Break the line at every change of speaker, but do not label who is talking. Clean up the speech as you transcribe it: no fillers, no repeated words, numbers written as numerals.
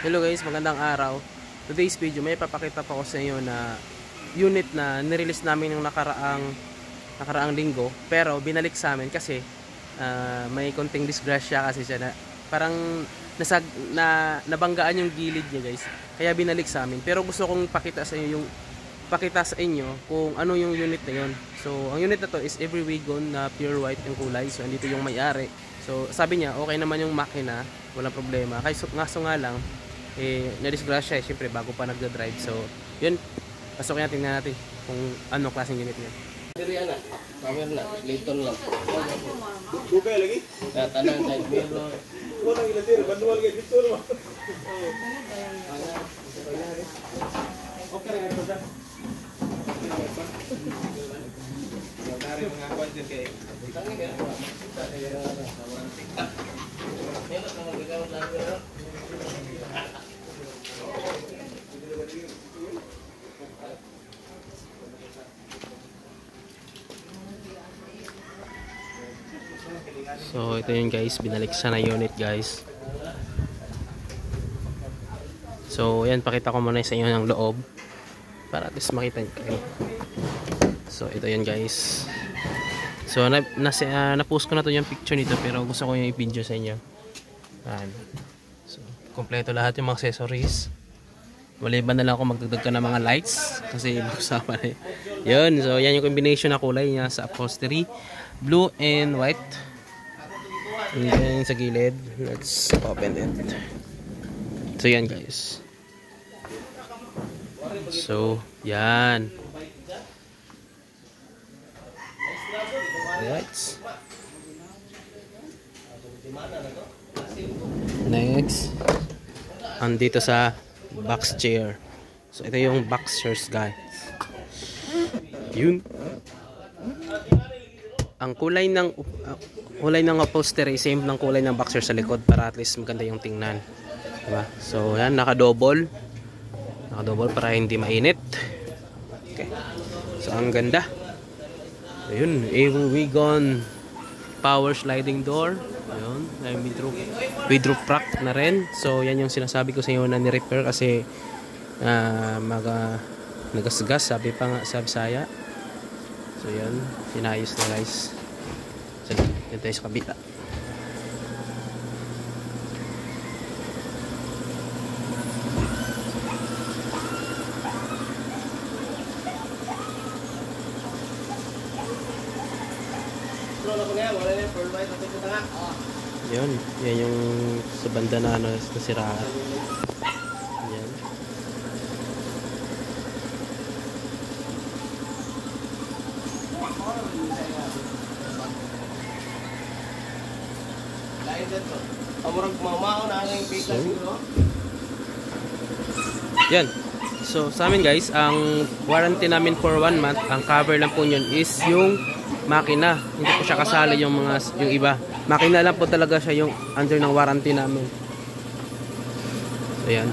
Hello guys, magandang araw. Today's video may papakita pa ko sa inyo na unit na nirelease namin ng nakaraang linggo, pero binalik sa amin kasi may konting disgrasya kasi siya na parang nabanggaan yung gilid niya guys. Kaya binalik sa amin. Pero gusto kong pakita sa inyo kung ano yung unit na yon. So ang unit na to is every wagon na pure white yung kulay. So andito yung may-ari. So sabi niya okay naman yung makina, walang problema. Kaso nga lang na-disgrasya syempre bago pa nagda-drive. So yun, pasokin natin, tingnan natin kung ano klaseng unit niya.
Diri ana, camera na, Layton lang.
Bukay lagi?
Na tanan side mirror.
Wala nang ilatir, manual kay dito naman. Okay ra ito da. Dari mga kwan din kay.
Tangi ka. Hello, sama gagawin lang pero.
So ito yun guys, binalik sa na unit guys. So yan, pakita ko muna sa inyo ng loob para at least makita nyo kayo. So ito yun guys. So na-post ko na to yung picture nito, pero gusto ko yung i-video sa inyo. So kompleto lahat yung mga accessories. Maliban na lang ako magdagdag ka ng mga lights kasi mag-usapan eh. Yun, so yan yung combination na kulay niya sa upholstery, blue and white. And then sa gilid, let's open it. So yan guys. So yan. Alright. Next, andito sa box chair. So ito yung box chairs guys. Yun. Ang kulay ng upholstery same ng kulay ng boxer sa likod para at least maganda yung tingnan, diba? So yan, naka-double para hindi mainit. Okay, so ang ganda. Ayun, wagon power sliding door. Ayun, with roof rack na rin. So yan yung sinasabi ko sa inyo na ni-repair kasi nagasgas, sabi pa nga sa Bisaya. So yan, pinayos na guys. So yan tayo sa kabila. Yan yung sa banda na nasiraan. Yan. Yan. So sa amin guys, ang warranty namin for 1 month, ang cover lang po yun is yung makina. Hindi po siya kasali yung iba. Makina lang po talaga siya yung under ng warranty namin. So yan.